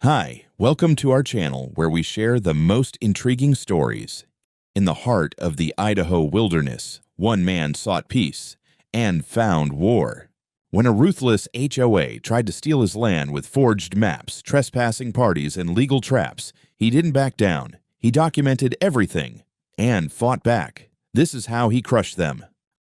Hi, welcome to our channel where we share the most intriguing stories. In the heart of the Idaho wilderness, one man sought peace and found war. When a ruthless HOA tried to steal his land with forged maps, trespassing parties, and legal traps, he didn't back down. He documented everything and fought back. This is how he crushed them.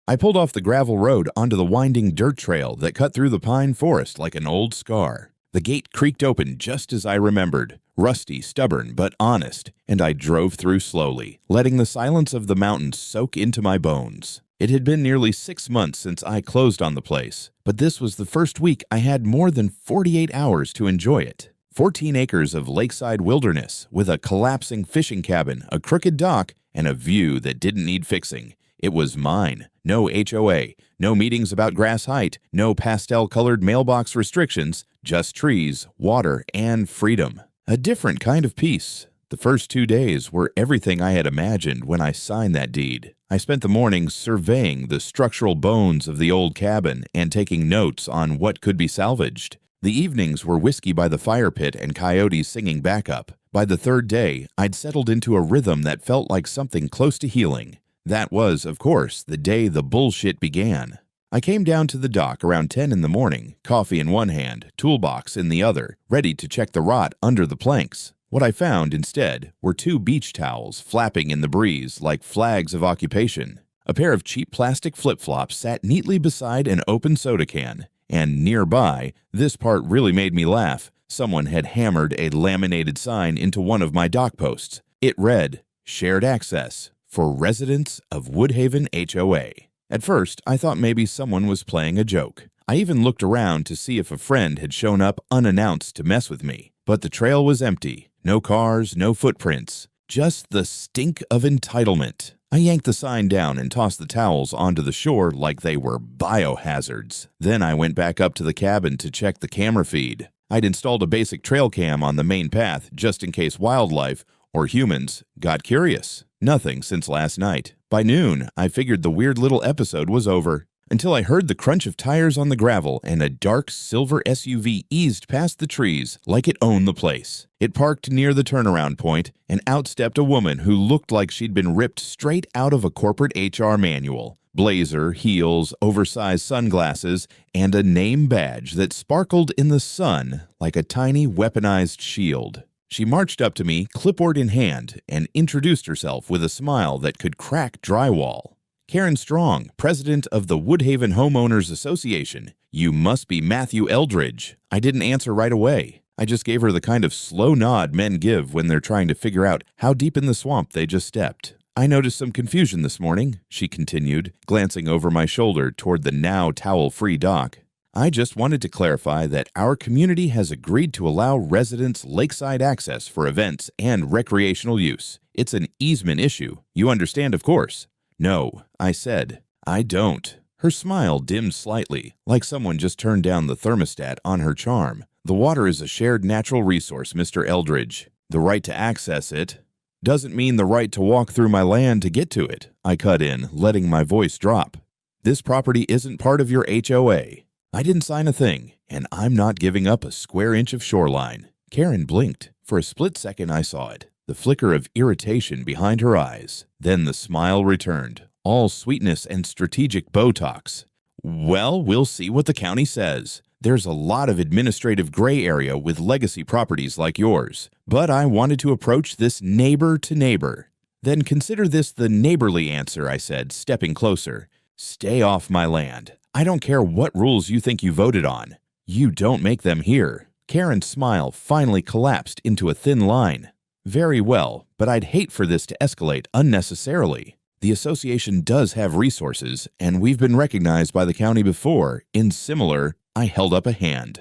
I pulled off the gravel road onto the winding dirt trail that cut through the pine forest like an old scar. The gate creaked open just as I remembered, rusty, stubborn, but honest, and I drove through slowly, letting the silence of the mountains soak into my bones. It had been nearly 6 months since I closed on the place, but this was the first week I had more than 48 hours to enjoy it. 14 acres of lakeside wilderness with a collapsing fishing cabin, a crooked dock, and a view that didn't need fixing. It was mine. No HOA, no meetings about grass height, no pastel-colored mailbox restrictions, just trees, water, and freedom. A different kind of peace. The first 2 days were everything I had imagined when I signed that deed. I spent the mornings surveying the structural bones of the old cabin and taking notes on what could be salvaged. The evenings were whiskey by the fire pit and coyotes singing backup. By the third day, I'd settled into a rhythm that felt like something close to healing. That was, of course, the day the bullshit began. I came down to the dock around 10 in the morning, coffee in one hand, toolbox in the other, ready to check the rot under the planks. What I found instead were 2 beach towels flapping in the breeze like flags of occupation. A pair of cheap plastic flip-flops sat neatly beside an open soda can, and nearby, this part really made me laugh, someone had hammered a laminated sign into one of my dock posts. It read, "Shared access for residents of Woodhaven HOA. At first, I thought maybe someone was playing a joke. I even looked around to see if a friend had shown up unannounced to mess with me. But the trail was empty. No cars, no footprints. Just the stink of entitlement. I yanked the sign down and tossed the towels onto the shore like they were biohazards. Then I went back up to the cabin to check the camera feed. I'd installed a basic trail cam on the main path just in case wildlife, or humans, got curious. Nothing since last night. By noon, I figured the weird little episode was over, until I heard the crunch of tires on the gravel and a dark silver SUV eased past the trees like it owned the place. It parked near the turnaround point, and out stepped a woman who looked like she'd been ripped straight out of a corporate HR manual. Blazer, heels, oversized sunglasses, and a name badge that sparkled in the sun like a tiny weaponized shield. She marched up to me, clipboard in hand, and introduced herself with a smile that could crack drywall. "Karen Strong, president of the Woodhaven Homeowners Association. You must be Matthew Eldridge." I didn't answer right away. I just gave her the kind of slow nod men give when they're trying to figure out how deep in the swamp they just stepped. "I noticed some confusion this morning," she continued, glancing over my shoulder toward the now towel-free dock. "I just wanted to clarify that our community has agreed to allow residents lakeside access for events and recreational use. It's an easement issue. You understand, of course." "No," I said. "I don't." Her smile dimmed slightly, like someone just turned down the thermostat on her charm. "The water is a shared natural resource, Mr. Eldridge. The right to access it doesn't mean the right to walk through my land to get to it," I cut in, letting my voice drop. "This property isn't part of your HOA. I didn't sign a thing, and I'm not giving up a square inch of shoreline." Karen blinked. For a split second I saw it, the flicker of irritation behind her eyes. Then the smile returned, all sweetness and strategic Botox. "Well, we'll see what the county says. There's a lot of administrative gray area with legacy properties like yours, but I wanted to approach this neighbor to neighbor." "Then consider this the neighborly answer," I said, stepping closer. "Stay off my land. I don't care what rules you think you voted on. You don't make them here." Karen's smile finally collapsed into a thin line. "Very well, but I'd hate for this to escalate unnecessarily. The association does have resources, and we've been recognized by the county before in similar—" I held up a hand.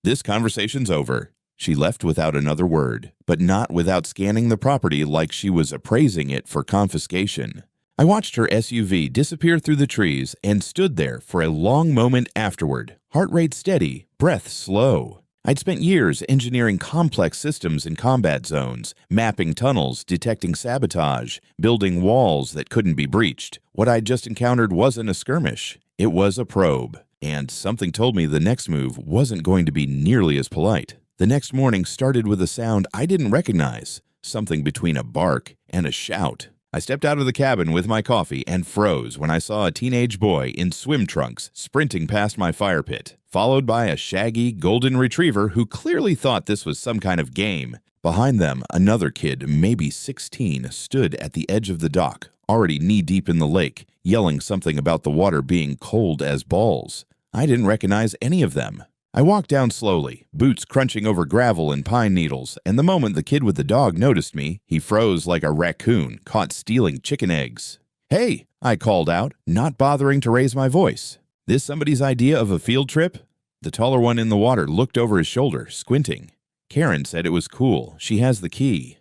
"This conversation's over." She left without another word, but not without scanning the property like she was appraising it for confiscation. I watched her SUV disappear through the trees and stood there for a long moment afterward, heart rate steady, breath slow. I'd spent years engineering complex systems in combat zones, mapping tunnels, detecting sabotage, building walls that couldn't be breached. What I'd just encountered wasn't a skirmish. It was a probe, and something told me the next move wasn't going to be nearly as polite. The next morning started with a sound I didn't recognize, something between a bark and a shout. I stepped out of the cabin with my coffee and froze when I saw a teenage boy in swim trunks sprinting past my fire pit, followed by a shaggy golden retriever who clearly thought this was some kind of game. Behind them, another kid, maybe 16, stood at the edge of the dock, already knee-deep in the lake, yelling something about the water being cold as balls. I didn't recognize any of them. I walked down slowly, boots crunching over gravel and pine needles, and the moment the kid with the dog noticed me, he froze like a raccoon caught stealing chicken eggs. "Hey," I called out, not bothering to raise my voice. "This somebody's idea of a field trip?" The taller one in the water looked over his shoulder, squinting. "Karen said it was cool. She has the key."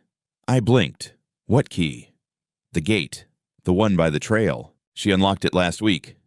I blinked. "What key?" "The gate. The one by the trail. She unlocked it last week."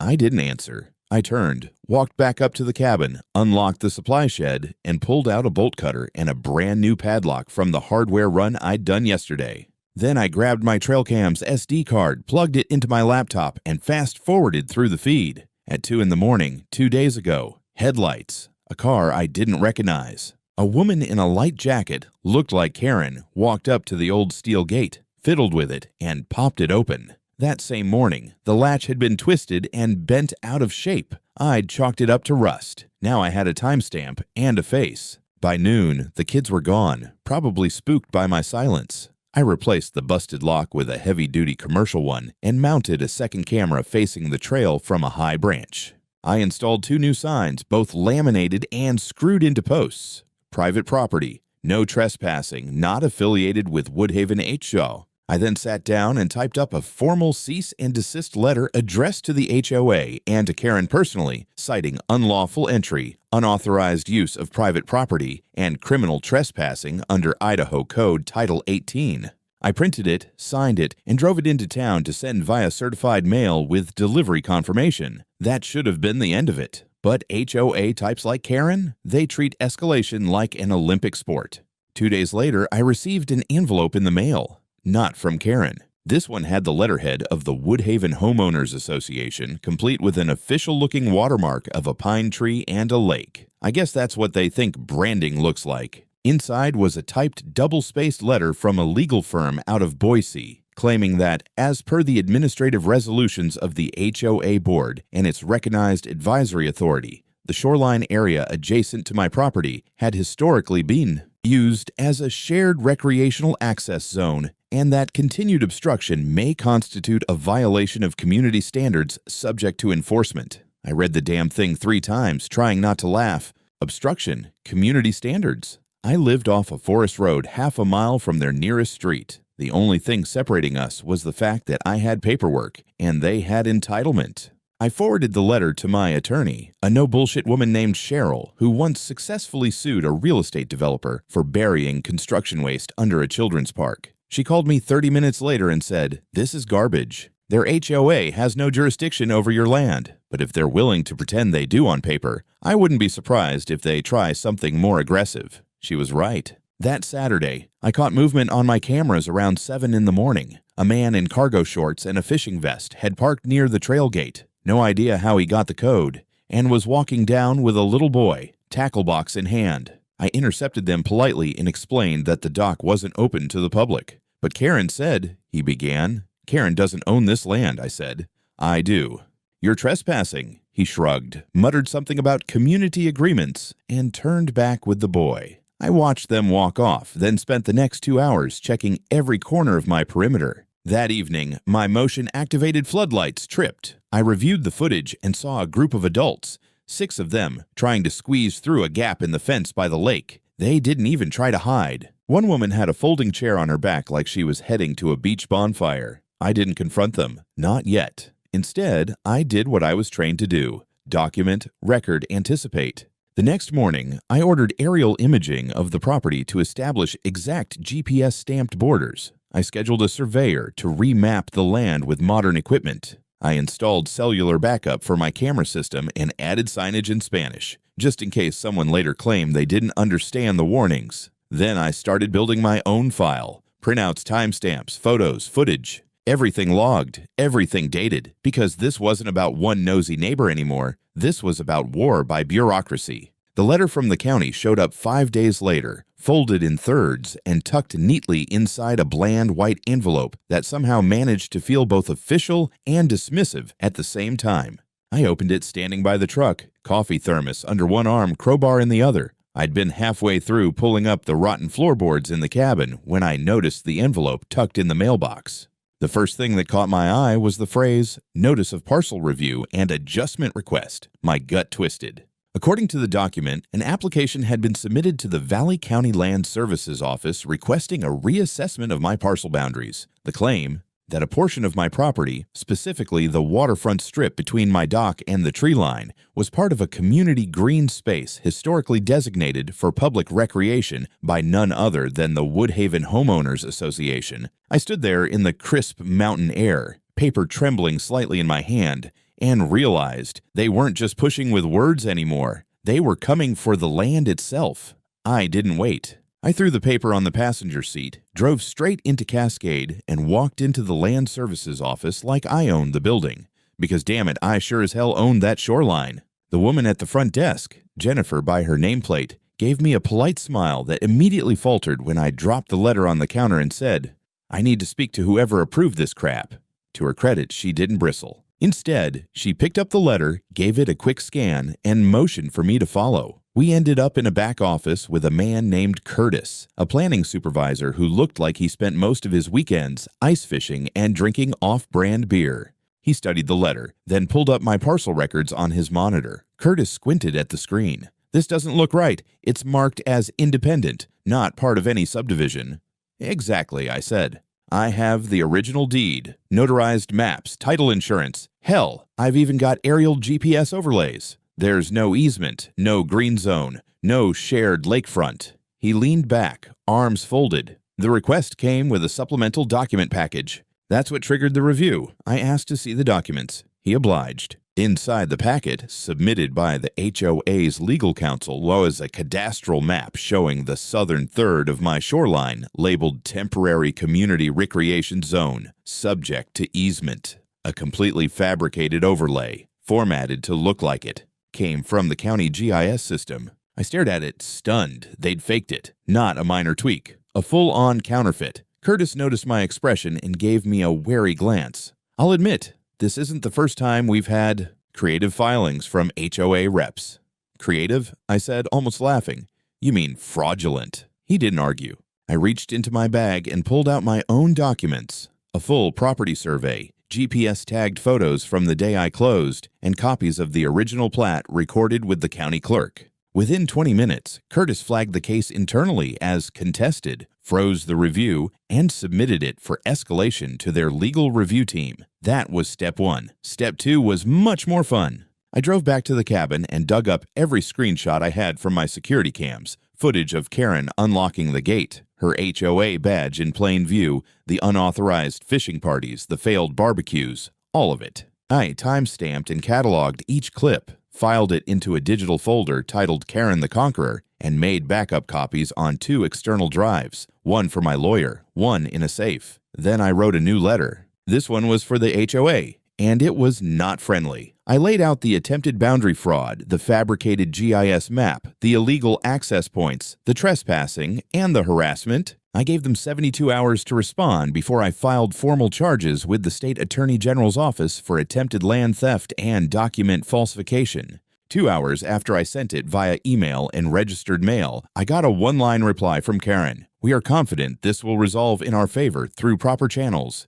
I didn't answer. I turned, walked back up to the cabin, unlocked the supply shed, and pulled out a bolt cutter and a brand new padlock from the hardware run I'd done yesterday. Then I grabbed my Trailcam's SD card, plugged it into my laptop, and fast-forwarded through the feed. At 2 in the morning, 2 days ago, headlights, a car I didn't recognize. A woman in a light jacket, looked like Karen, walked up to the old steel gate, fiddled with it, and popped it open. That same morning, the latch had been twisted and bent out of shape. I'd chalked it up to rust. Now I had a timestamp and a face. By noon, the kids were gone, probably spooked by my silence. I replaced the busted lock with a heavy-duty commercial one and mounted a second camera facing the trail from a high branch. I installed 2 new signs, both laminated and screwed into posts. Private property, no trespassing, not affiliated with Woodhaven HOA. I then sat down and typed up a formal cease and desist letter addressed to the HOA and to Karen personally, citing unlawful entry, unauthorized use of private property, and criminal trespassing under Idaho Code Title 18. I printed it, signed it, and drove it into town to send via certified mail with delivery confirmation. That should have been the end of it. But HOA types like Karen, they treat escalation like an Olympic sport. 2 days later, I received an envelope in the mail. Not from Karen. This one had the letterhead of the Woodhaven Homeowners Association, complete with an official-looking watermark of a pine tree and a lake. I guess that's what they think branding looks like. Inside was a typed double-spaced letter from a legal firm out of Boise, claiming that, as per the administrative resolutions of the HOA board and its recognized advisory authority, the shoreline area adjacent to my property had historically been used as a shared recreational access zone, and that continued obstruction may constitute a violation of community standards subject to enforcement. I read the damn thing 3 times, trying not to laugh. Obstruction, community standards. I lived off a forest road half a mile from their nearest street. The only thing separating us was the fact that I had paperwork, and they had entitlement. I forwarded the letter to my attorney, a no-bullshit woman named Cheryl, who once successfully sued a real estate developer for burying construction waste under a children's park. She called me 30 minutes later and said, "This is garbage. Their HOA has no jurisdiction over your land, but if they're willing to pretend they do on paper, I wouldn't be surprised if they try something more aggressive." She was right. That Saturday, I caught movement on my cameras around 7 in the morning. A man in cargo shorts and a fishing vest had parked near the trail gate. No idea how he got the code, and was walking down with a little boy, tackle box in hand. I intercepted them politely and explained that the dock wasn't open to the public. "But Karen said," he began. "Karen doesn't own this land," I said. "I do." "You're trespassing," he shrugged, muttered something about community agreements, and turned back with the boy. I watched them walk off, then spent the next 2 hours checking every corner of my perimeter. That evening, my motion-activated floodlights tripped. I reviewed the footage and saw a group of adults, 6 of them, trying to squeeze through a gap in the fence by the lake. They didn't even try to hide. One woman had a folding chair on her back like she was heading to a beach bonfire. I didn't confront them. Not yet. Instead, I did what I was trained to do: document, record, anticipate. The next morning, I ordered aerial imaging of the property to establish exact GPS-stamped borders. I scheduled a surveyor to remap the land with modern equipment. I installed cellular backup for my camera system and added signage in Spanish, just in case someone later claimed they didn't understand the warnings. Then I started building my own file: printouts, timestamps, photos, footage. Everything logged, everything dated, because this wasn't about one nosy neighbor anymore. This was about war by bureaucracy. The letter from the county showed up 5 days later, folded in thirds and tucked neatly inside a bland white envelope that somehow managed to feel both official and dismissive at the same time. I opened it standing by the truck, coffee thermos under one arm, crowbar in the other. I'd been halfway through pulling up the rotten floorboards in the cabin when I noticed the envelope tucked in the mailbox. The first thing that caught my eye was the phrase, "Notice of Parcel Review and Adjustment Request." My gut twisted. According to the document, an application had been submitted to the Valley County Land Services Office requesting a reassessment of my parcel boundaries. The claim, that a portion of my property, specifically the waterfront strip between my dock and the tree line, was part of a community green space historically designated for public recreation by none other than the Woodhaven Homeowners Association. I stood there in the crisp mountain air, paper trembling slightly in my hand, and realized they weren't just pushing with words anymore. They were coming for the land itself. I didn't wait. I threw the paper on the passenger seat, drove straight into Cascade, and walked into the Land Services office like I owned the building. Because damn it, I sure as hell owned that shoreline. The woman at the front desk, Jennifer by her nameplate, gave me a polite smile that immediately faltered when I dropped the letter on the counter and said, "I need to speak to whoever approved this crap." To her credit, she didn't bristle. Instead, she picked up the letter, gave it a quick scan, and motioned for me to follow. We ended up in a back office with a man named Curtis, a planning supervisor who looked like he spent most of his weekends ice fishing and drinking off-brand beer. He studied the letter, then pulled up my parcel records on his monitor. Curtis squinted at the screen. "This doesn't look right. It's marked as independent, not part of any subdivision." "Exactly," I said. "I have the original deed, notarized maps, title insurance. Hell, I've even got aerial GPS overlays. There's no easement, no green zone, no shared lakefront." He leaned back, arms folded. "The request came with a supplemental document package. That's what triggered the review. I asked to see the documents." He obliged. Inside the packet, submitted by the HOA's legal counsel, was a cadastral map showing the southern third of my shoreline, labeled Temporary Community Recreation Zone, subject to easement. A completely fabricated overlay, formatted to look like it, came from the county GIS system. I stared at it, stunned. They'd faked it. Not a minor tweak. A full-on counterfeit. Curtis noticed my expression and gave me a wary glance. "I'll admit, this isn't the first time we've had creative filings from HOA reps." "Creative?" I said, almost laughing. "You mean fraudulent." He didn't argue. I reached into my bag and pulled out my own documents. A full property survey, GPS-tagged photos from the day I closed, and copies of the original plat recorded with the county clerk. Within 20 minutes, Curtis flagged the case internally as contested, froze the review, and submitted it for escalation to their legal review team. That was step one. Step two was much more fun. I drove back to the cabin and dug up every screenshot I had from my security cams, footage of Karen unlocking the gate, her HOA badge in plain view, the unauthorized fishing parties, the failed barbecues, all of it. I time-stamped and cataloged each clip, filed it into a digital folder titled Karen the Conqueror, and made backup copies on 2 external drives, one for my lawyer, one in a safe. Then I wrote a new letter. This one was for the HOA, and it was not friendly. I laid out the attempted boundary fraud, the fabricated GIS map, the illegal access points, the trespassing, and the harassment. I gave them 72 hours to respond before I filed formal charges with the State Attorney General's office for attempted land theft and document falsification. 2 hours after I sent it via email and registered mail, I got a one-line reply from Karen. "We are confident this will resolve in our favor through proper channels.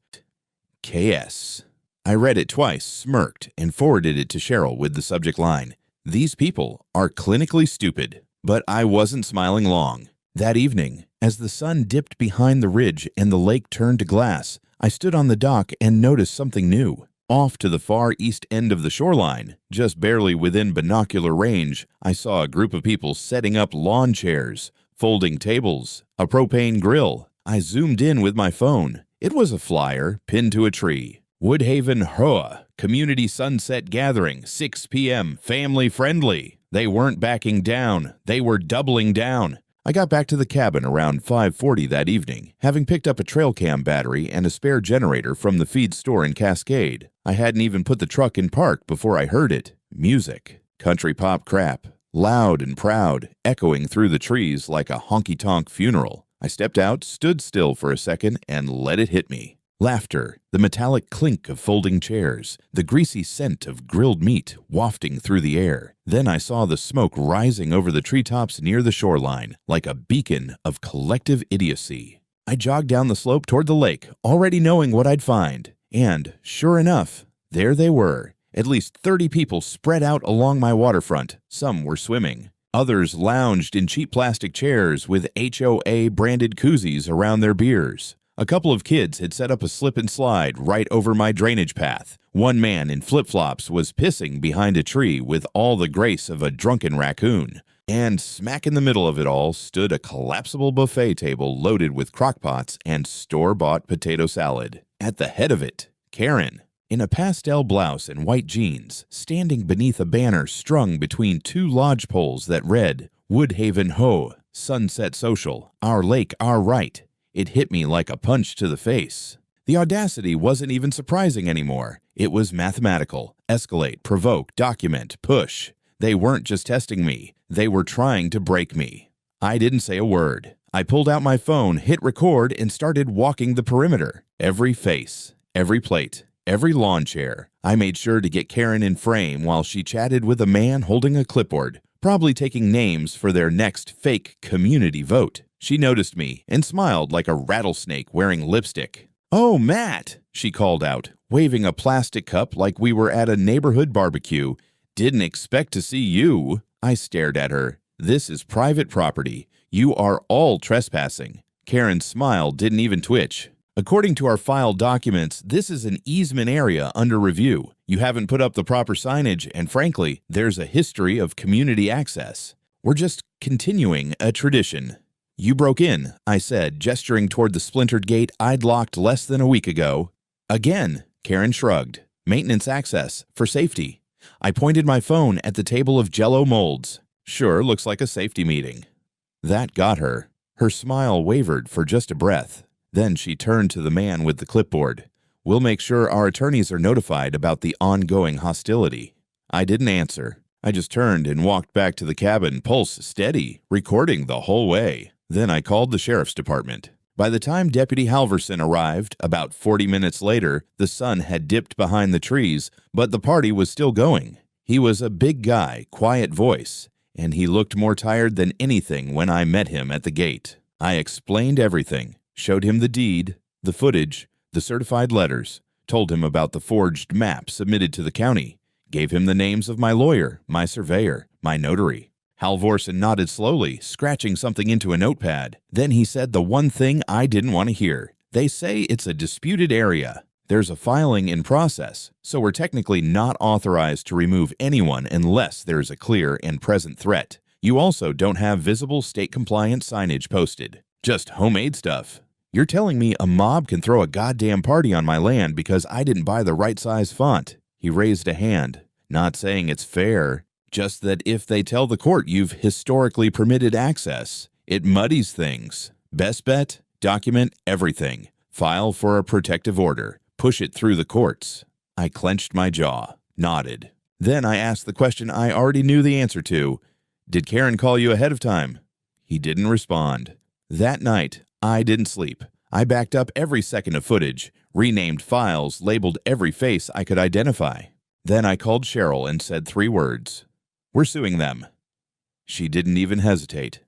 KS." I read it twice, smirked, and forwarded it to Cheryl with the subject line, "These people are clinically stupid." But I wasn't smiling long. That evening, as the sun dipped behind the ridge and the lake turned to glass, I stood on the dock and noticed something new. Off to the far east end of the shoreline, just barely within binocular range, I saw a group of people setting up lawn chairs, folding tables, a propane grill. I zoomed in with my phone. It was a flyer pinned to a tree. Woodhaven HOA, Community Sunset Gathering, 6 p.m., family friendly. They weren't backing down. They were doubling down. I got back to the cabin around 5:40 that evening, having picked up a trail cam battery and a spare generator from the feed store in Cascade. I hadn't even put the truck in park before I heard it. Music. Country pop crap. loud and proud, echoing through the trees like a honky-tonk funeral. I stepped out, stood still for a second, and let it hit me. Laughter, the metallic clink of folding chairs, the greasy scent of grilled meat wafting through the air. Then I saw the smoke rising over the treetops near the shoreline, like a beacon of collective idiocy. I jogged down the slope toward the lake, already knowing what I'd find. And, sure enough, there they were. At least 30 people spread out along my waterfront. Some were swimming. Others lounged in cheap plastic chairs with HOA branded koozies around their beers. A couple of kids had set up a slip and slide right over my drainage path. One man in flip-flops was pissing behind a tree with all the grace of a drunken raccoon. And smack in the middle of it all stood a collapsible buffet table loaded with crockpots and store-bought potato salad. At the head of it, Karen, in a pastel blouse and white jeans, standing beneath a banner strung between two lodge poles that read, Woodhaven Ho, Sunset Social, Our Lake, Our Right. It hit me like a punch to the face. The audacity wasn't even surprising anymore. It was mathematical. Escalate, provoke, document, push. They weren't just testing me. They were trying to break me. I didn't say a word. I pulled out my phone, hit record, and started walking the perimeter. Every face, every plate, every lawn chair. I made sure to get Karen in frame while she chatted with a man holding a clipboard, probably taking names for their next fake community vote. She noticed me and smiled like a rattlesnake wearing lipstick. "Oh, Matt," she called out, waving a plastic cup like we were at a neighborhood barbecue. "Didn't expect to see you." I stared at her. "This is private property. You are all trespassing." Karen's smile didn't even twitch. "According to our file documents, this is an easement area under review. You haven't put up the proper signage, and frankly, there's a history of community access. We're just continuing a tradition." "You broke in," I said, gesturing toward the splintered gate I'd locked less than a week ago. "Again," Karen shrugged. "Maintenance access, for safety." I pointed my phone at the table of Jell-O molds. "Sure, looks like a safety meeting." That got her. Her smile wavered for just a breath. Then she turned to the man with the clipboard. "We'll make sure our attorneys are notified about the ongoing hostility." I didn't answer. I just turned and walked back to the cabin, pulse steady, recording the whole way. Then I called the sheriff's department. By the time Deputy Halverson arrived, about 40 minutes later, the sun had dipped behind the trees, but the party was still going. He was a big guy, quiet voice, and he looked more tired than anything when I met him at the gate. I explained everything, showed him the deed, the footage, the certified letters, told him about the forged map submitted to the county, gave him the names of my lawyer, my surveyor, my notary. Halvorsen nodded slowly, scratching something into a notepad. Then he said the one thing I didn't want to hear. "They say it's a disputed area. There's a filing in process, so we're technically not authorized to remove anyone unless there's a clear and present threat. You also don't have visible state-compliant signage posted. Just homemade stuff. You're telling me a mob can throw a goddamn party on my land because I didn't buy the right size font?" He raised a hand. "Not saying it's fair. Just that if they tell the court you've historically permitted access, it muddies things. Best bet? Document everything. File for a protective order. Push it through the courts." I clenched my jaw, nodded. Then I asked the question I already knew the answer to. "Did Karen call you ahead of time?" He didn't respond. That night, I didn't sleep. I backed up every second of footage, renamed files, labeled every face I could identify. Then I called Cheryl and said 3 words. "We're suing them." She didn't even hesitate.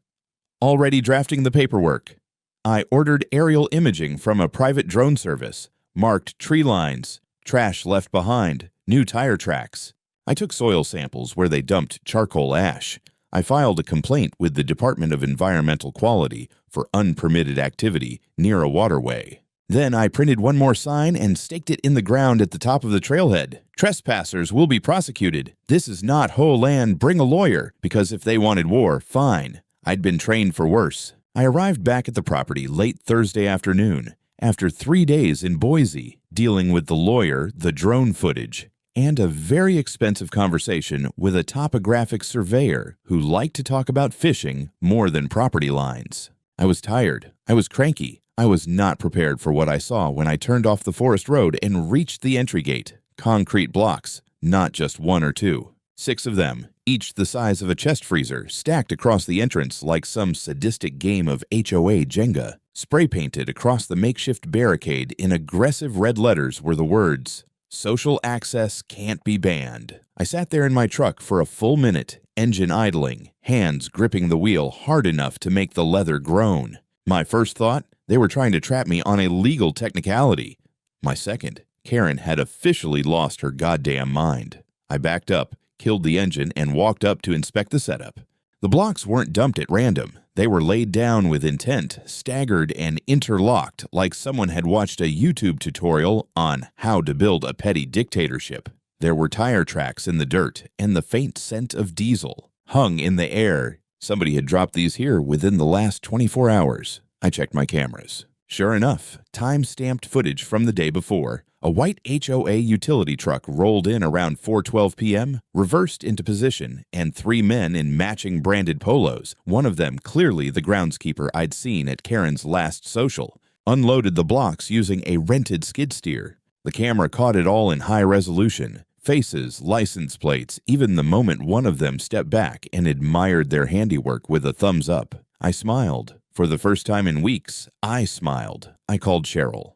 "Already drafting the paperwork." I ordered aerial imaging from a private drone service, marked tree lines, trash left behind, new tire tracks. I took soil samples where they dumped charcoal ash. I filed a complaint with the Department of Environmental Quality for unpermitted activity near a waterway. Then I printed one more sign and staked it in the ground at the top of the trailhead. "Trespassers will be prosecuted. This is not HOA land, bring a lawyer, because if they wanted war, fine. I'd been trained for worse." I arrived back at the property late Thursday afternoon, after 3 days in Boise, dealing with the lawyer, the drone footage, and a very expensive conversation with a topographic surveyor who liked to talk about fishing more than property lines. I was tired. I was cranky. I was not prepared for what I saw when I turned off the forest road and reached the entry gate. Concrete blocks, not just 1 or 2. 6 of them, each the size of a chest freezer, stacked across the entrance like some sadistic game of HOA Jenga. Spray-painted across the makeshift barricade in aggressive red letters were the words, "Social access can't be banned." I sat there in my truck for a full minute, engine idling, hands gripping the wheel hard enough to make the leather groan. My first thought, they were trying to trap me on a legal technicality. My second, Karen had officially lost her goddamn mind. I backed up, killed the engine, and walked up to inspect the setup. The blocks weren't dumped at random. They were laid down with intent, staggered and interlocked like someone had watched a YouTube tutorial on how to build a petty dictatorship. There were tire tracks in the dirt and the faint scent of diesel hung in the air. Somebody had dropped these here within the last 24 hours. I checked my cameras. Sure enough, time-stamped footage from the day before. A white HOA utility truck rolled in around 4:12 p.m., reversed into position, and 3 men in matching branded polos, one of them clearly the groundskeeper I'd seen at Karen's last social, unloaded the blocks using a rented skid steer. The camera caught it all in high resolution. Faces, license plates, even the moment one of them stepped back and admired their handiwork with a thumbs up. I smiled. For the first time in weeks, I smiled. I called Cheryl.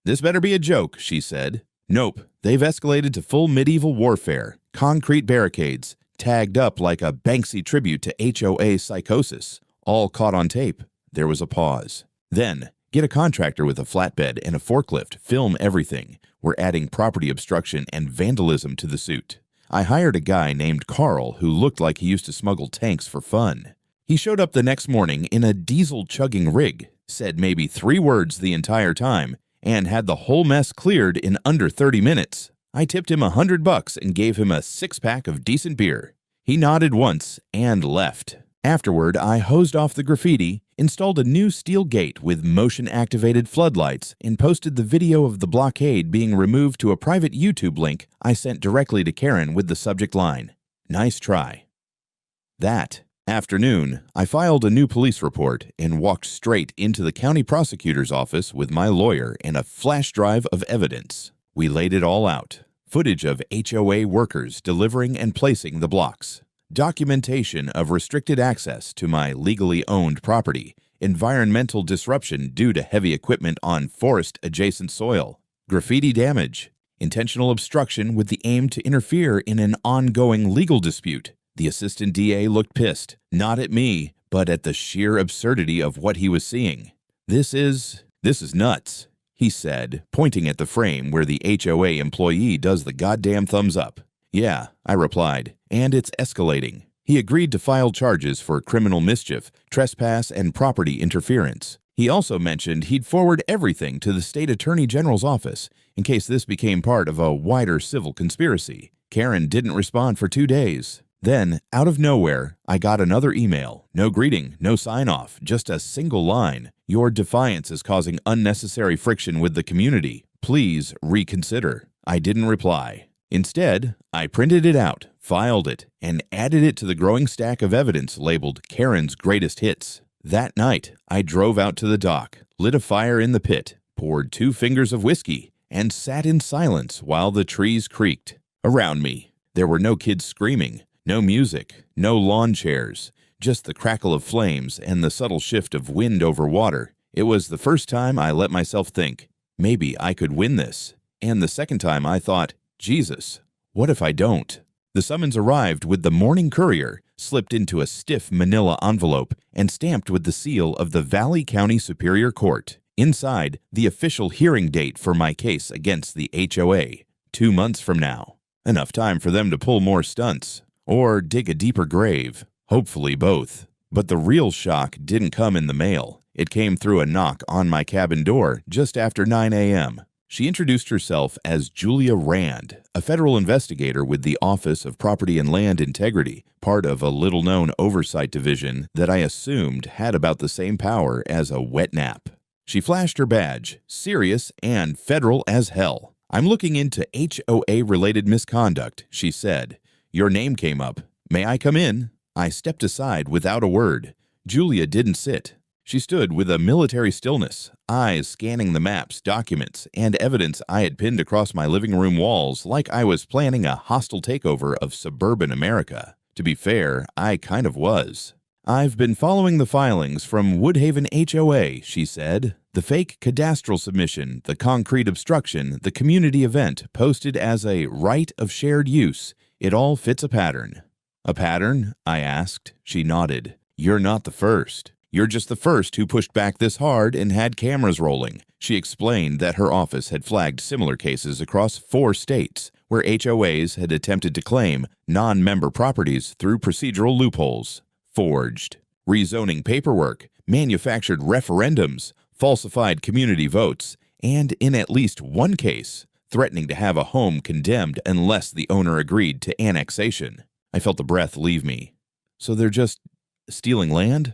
"This better be a joke," she said. "Nope, they've escalated to full medieval warfare. Concrete barricades, tagged up like a Banksy tribute to HOA psychosis. All caught on tape." There was a pause. "Then, get a contractor with a flatbed and a forklift, film everything. We're adding property obstruction and vandalism to the suit." I hired a guy named Carl who looked like he used to smuggle tanks for fun. He showed up the next morning in a diesel-chugging rig, said maybe 3 words the entire time, and had the whole mess cleared in under 30 minutes. I tipped him $100 and gave him a 6-pack of decent beer. He nodded once and left. Afterward, I hosed off the graffiti, installed a new steel gate with motion-activated floodlights, and posted the video of the blockade being removed to a private YouTube link I sent directly to Karen with the subject line, "Nice try." That afternoon, I filed a new police report and walked straight into the county prosecutor's office with my lawyer and a flash drive of evidence. We laid it all out. Footage of HOA workers delivering and placing the blocks. Documentation of restricted access to my legally owned property. Environmental disruption due to heavy equipment on forest-adjacent soil. Graffiti damage. Intentional obstruction with the aim to interfere in an ongoing legal dispute. The assistant DA looked pissed, not at me, but at the sheer absurdity of what he was seeing. This is nuts," he said, pointing at the frame where the HOA employee does the goddamn thumbs up. "Yeah," I replied, "and it's escalating." He agreed to file charges for criminal mischief, trespass, and property interference. He also mentioned he'd forward everything to the state attorney general's office in case this became part of a wider civil conspiracy. Karen didn't respond for 2 days. Then, out of nowhere, I got another email. No greeting, no sign-off, just a single line. "Your defiance is causing unnecessary friction with the community. Please reconsider." I didn't reply. Instead, I printed it out, filed it, and added it to the growing stack of evidence labeled Karen's Greatest Hits. That night, I drove out to the dock, lit a fire in the pit, poured 2 fingers of whiskey, and sat in silence while the trees creaked. Around me, there were no kids screaming. No music, no lawn chairs, just the crackle of flames and the subtle shift of wind over water. It was the first time I let myself think, maybe I could win this. And the second time I thought, Jesus, what if I don't? The summons arrived with the morning courier, slipped into a stiff manila envelope, and stamped with the seal of the Valley County Superior Court. Inside, the official hearing date for my case against the HOA, 2 months from now. Enough time for them to pull more stunts. Or dig a deeper grave. Hopefully both. But the real shock didn't come in the mail. It came through a knock on my cabin door just after 9 a.m. She introduced herself as Julia Rand, a federal investigator with the Office of Property and Land Integrity, part of a little-known oversight division that I assumed had about the same power as a wet nap. She flashed her badge, serious and federal as hell. "I'm looking into HOA-related misconduct," she said. "Your name came up. May I come in?" I stepped aside without a word. Julia didn't sit. She stood with a military stillness, eyes scanning the maps, documents, and evidence I had pinned across my living room walls like I was planning a hostile takeover of suburban America. To be fair, I kind of was. "I've been following the filings from Woodhaven HOA," she said. "The fake cadastral submission, the concrete obstruction, the community event posted as a right of shared use. It all fits a pattern." "A pattern?" I asked. She nodded. "You're not the first. You're just the first who pushed back this hard and had cameras rolling." She explained that her office had flagged similar cases across 4 states, where HOAs had attempted to claim non-member properties through procedural loopholes. Forged rezoning paperwork, manufactured referendums, falsified community votes, and in at least one case, threatening to have a home condemned unless the owner agreed to annexation. I felt the breath leave me. So they're just stealing land?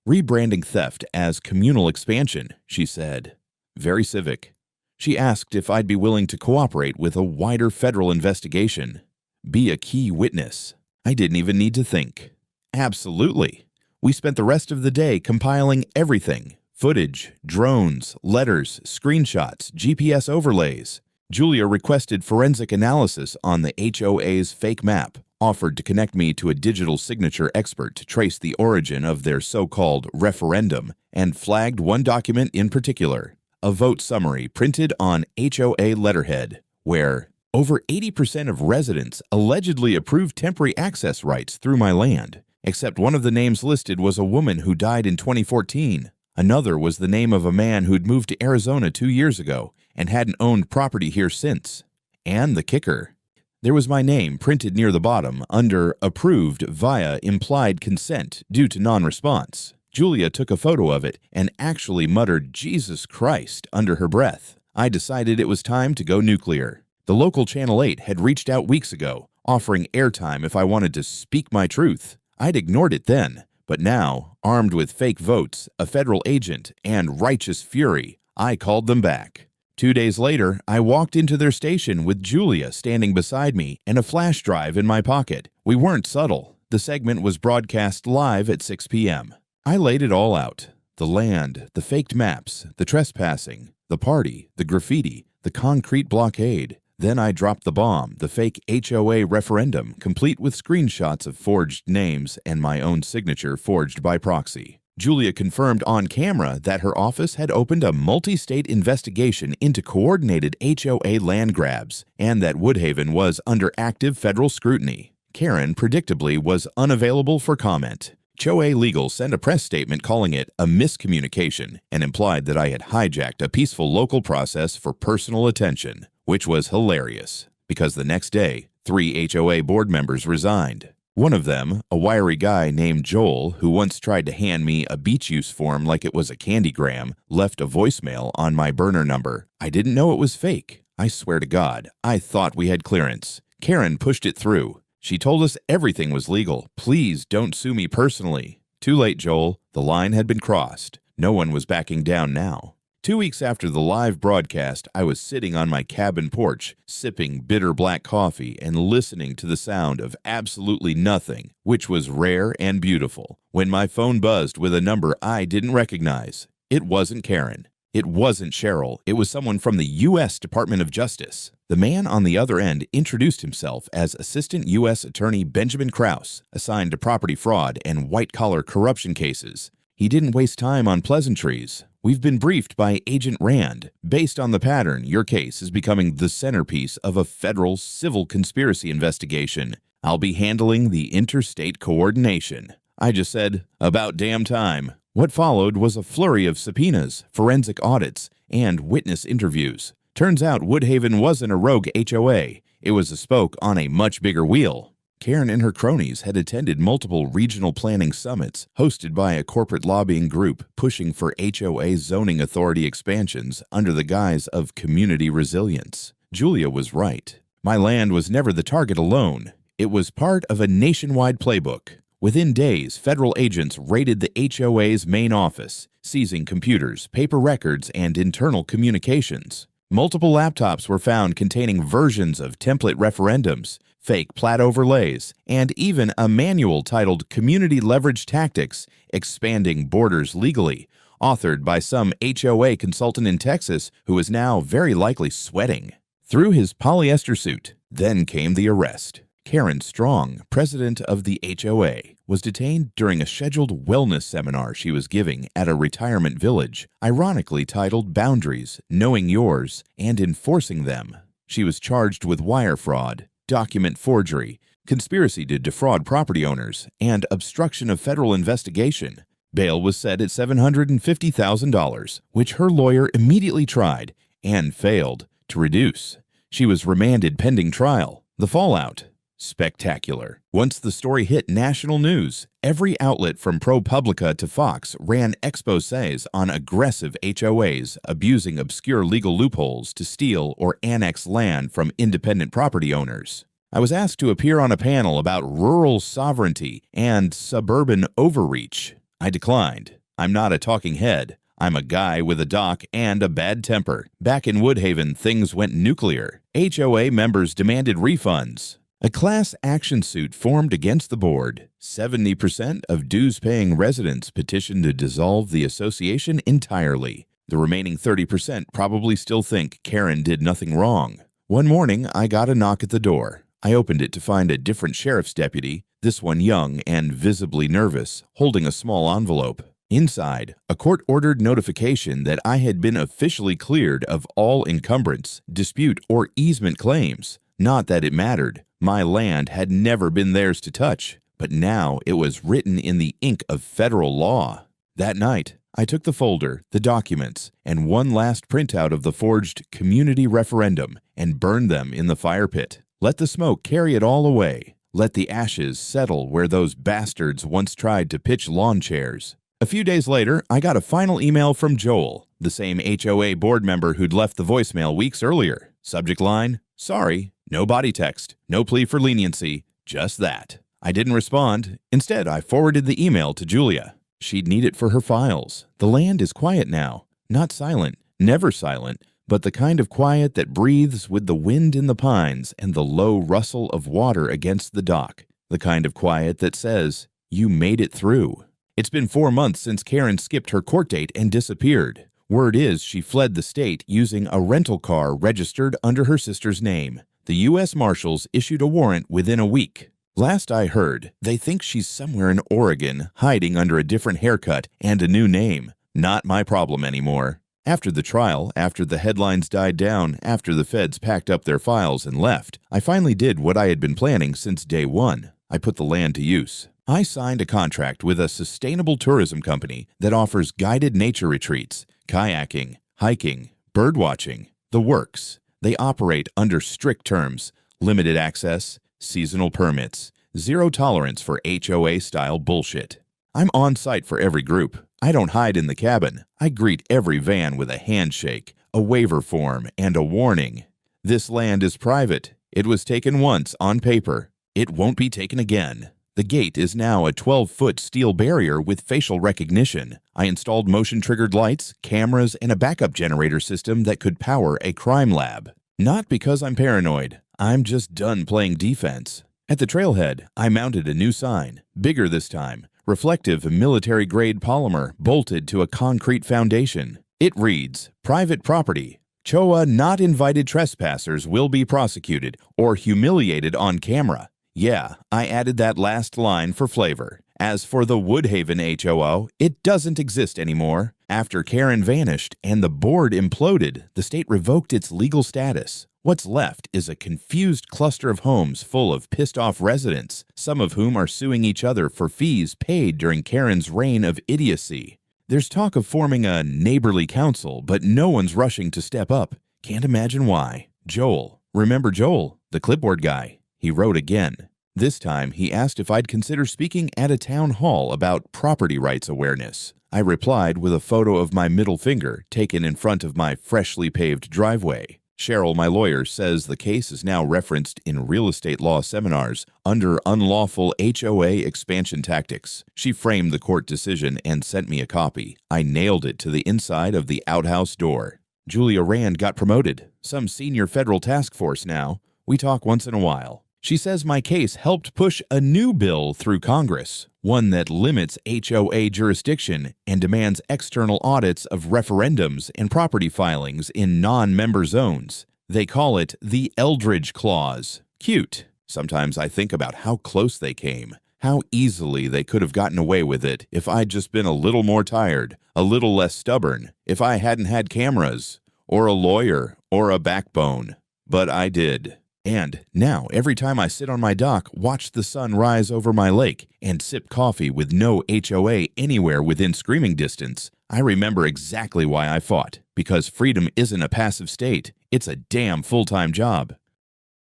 "Rebranding theft as communal expansion," she said. Very civic. She asked if I'd be willing to cooperate with a wider federal investigation. Be a key witness. I didn't even need to think. Absolutely. We spent the rest of the day compiling everything: footage, drones, letters, screenshots, GPS overlays. Julia requested forensic analysis on the HOA's fake map, offered to connect me to a digital signature expert to trace the origin of their so-called referendum, and flagged one document in particular, a vote summary printed on HOA letterhead, where over 80% of residents allegedly approved temporary access rights through my land. Except one of the names listed was a woman who died in 2014. Another was the name of a man who'd moved to Arizona 2 years ago and hadn't owned property here since. And the kicker: there was my name printed near the bottom under approved via implied consent due to non-response. Julia took a photo of it and actually muttered "Jesus Christ" under her breath. I decided it was time to go nuclear. The local Channel 8 had reached out weeks ago, offering airtime if I wanted to speak my truth. I'd ignored it then, but now, armed with fake votes, a federal agent, and righteous fury, I called them back. 2 days later, I walked into their station with Julia standing beside me and a flash drive in my pocket. We weren't subtle. The segment was broadcast live at 6 p.m. I laid it all out: the land, the faked maps, the trespassing, the party, the graffiti, the concrete blockade. Then I dropped the bomb: the fake HOA referendum, complete with screenshots of forged names and my own signature forged by proxy. Julia confirmed on camera that her office had opened a multi-state investigation into coordinated HOA land grabs and that Woodhaven was under active federal scrutiny. Karen, predictably, was unavailable for comment. HOA Legal sent a press statement calling it a miscommunication and implied that I had hijacked a peaceful local process for personal attention, which was hilarious, because the next day, 3 HOA board members resigned. One of them, a wiry guy named Joel, who once tried to hand me a beach use form like it was a candygram, left a voicemail on my burner number. I didn't know it was fake. I swear to God, I thought we had clearance. Karen pushed it through. She told us everything was legal. "Please don't sue me personally." Too late, Joel. The line had been crossed. No one was backing down now. 2 weeks after the live broadcast, I was sitting on my cabin porch, sipping bitter black coffee and listening to the sound of absolutely nothing, which was rare and beautiful, when my phone buzzed with a number I didn't recognize. It wasn't Karen. It wasn't Cheryl. It was someone from the U.S. Department of Justice. The man on the other end introduced himself as Assistant U.S. Attorney Benjamin Krause, assigned to property fraud and white-collar corruption cases. He didn't waste time on pleasantries. "We've been briefed by Agent Rand. Based on the pattern, your case is becoming the centerpiece of a federal civil conspiracy investigation. I'll be handling the interstate coordination." I just said, "About damn time." What followed was a flurry of subpoenas, forensic audits, and witness interviews. Turns out Woodhaven wasn't a rogue HOA. It was a spoke on a much bigger wheel. Karen and her cronies had attended multiple regional planning summits hosted by a corporate lobbying group pushing for HOA zoning authority expansions under the guise of community resilience. Julia was right. My land was never the target alone. It was part of a nationwide playbook. Within days, federal agents raided the HOA's main office, seizing computers, paper records, and internal communications. Multiple laptops were found containing versions of template referendums, fake plat overlays, and even a manual titled Community Leverage Tactics: Expanding Borders Legally, authored by some HOA consultant in Texas who is now very likely sweating through his polyester suit. Then came the arrest. Karen Strong, president of the HOA, was detained during a scheduled wellness seminar she was giving at a retirement village, ironically titled Boundaries, Knowing Yours, and Enforcing Them. She was charged with wire fraud, document forgery, conspiracy to defraud property owners, and obstruction of federal investigation. Bail was set at $750,000, which her lawyer immediately tried, and failed, to reduce. She was remanded pending trial. The fallout? Spectacular. Once the story hit national news, every outlet from ProPublica to Fox ran exposés on aggressive HOAs abusing obscure legal loopholes to steal or annex land from independent property owners. I was asked to appear on a panel about rural sovereignty and suburban overreach. I declined. I'm not a talking head. I'm a guy with a dock and a bad temper. Back in Woodhaven, things went nuclear. HOA members demanded refunds. A class action suit formed against the board. 70% of dues-paying residents petitioned to dissolve the association entirely. The remaining 30% probably still think Karen did nothing wrong. One morning, I got a knock at the door. I opened it to find a different sheriff's deputy, this one young and visibly nervous, holding a small envelope. Inside, a court-ordered notification that I had been officially cleared of all encumbrance, dispute, or easement claims. Not that it mattered. My land had never been theirs to touch, but now it was written in the ink of federal law. That night, I took the folder, the documents, and one last printout of the forged community referendum and burned them in the fire pit. Let the smoke carry it all away. Let the ashes settle where those bastards once tried to pitch lawn chairs. A few days later, I got a final email from Joel, the same HOA board member who'd left the voicemail weeks earlier. Subject line, sorry, no body text, no plea for leniency, just that. I didn't respond. Instead, I forwarded the email to Julia. She'd need it for her files. The land is quiet now. Not silent, never silent, but the kind of quiet that breathes with the wind in the pines and the low rustle of water against the dock. The kind of quiet that says, you made it through. It's been 4 months since Karen skipped her court date and disappeared. Word is she fled the state using a rental car registered under her sister's name. The U.S. Marshals issued a warrant within a week. Last I heard, they think she's somewhere in Oregon, hiding under a different haircut and a new name. Not my problem anymore. After the trial, after the headlines died down, after the feds packed up their files and left, I finally did what I had been planning since day one. I put the land to use. I signed a contract with a sustainable tourism company that offers guided nature retreats, kayaking, hiking, birdwatching, the works. They operate under strict terms, limited access, seasonal permits, zero tolerance for HOA-style bullshit. I'm on site for every group. I don't hide in the cabin. I greet every van with a handshake, a waiver form, and a warning. This land is private. It was taken once on paper. It won't be taken again. The gate is now a 12-foot steel barrier with facial recognition. I installed motion-triggered lights, cameras, and a backup generator system that could power a crime lab. Not because I'm paranoid. I'm just done playing defense. At the trailhead, I mounted a new sign, bigger this time, reflective military-grade polymer bolted to a concrete foundation. It reads, Private property. HOA not invited trespassers will be prosecuted or humiliated on camera. Yeah, I added that last line for flavor. As for the Woodhaven HOA, it doesn't exist anymore. After Karen vanished and the board imploded, the state revoked its legal status. What's left is a confused cluster of homes full of pissed-off residents, some of whom are suing each other for fees paid during Karen's reign of idiocy. There's talk of forming a neighborly council, but no one's rushing to step up. Can't imagine why. Joel. Remember Joel, the clipboard guy? He wrote again. This time, he asked if I'd consider speaking at a town hall about property rights awareness. I replied with a photo of my middle finger taken in front of my freshly paved driveway. Cheryl, my lawyer, says the case is now referenced in real estate law seminars under unlawful HOA expansion tactics. She framed the court decision and sent me a copy. I nailed it to the inside of the outhouse door. Julia Rand got promoted, some senior federal task force now. We talk once in a while. She says my case helped push a new bill through Congress, one that limits HOA jurisdiction and demands external audits of referendums and property filings in non-member zones. They call it the Eldridge Clause. Cute. Sometimes I think about how close they came, how easily they could have gotten away with it if I'd just been a little more tired, a little less stubborn, if I hadn't had cameras, or a lawyer, or a backbone. But I did. And now, every time I sit on my dock, watch the sun rise over my lake, and sip coffee with no HOA anywhere within screaming distance, I remember exactly why I fought. Because freedom isn't a passive state, it's a damn full-time job.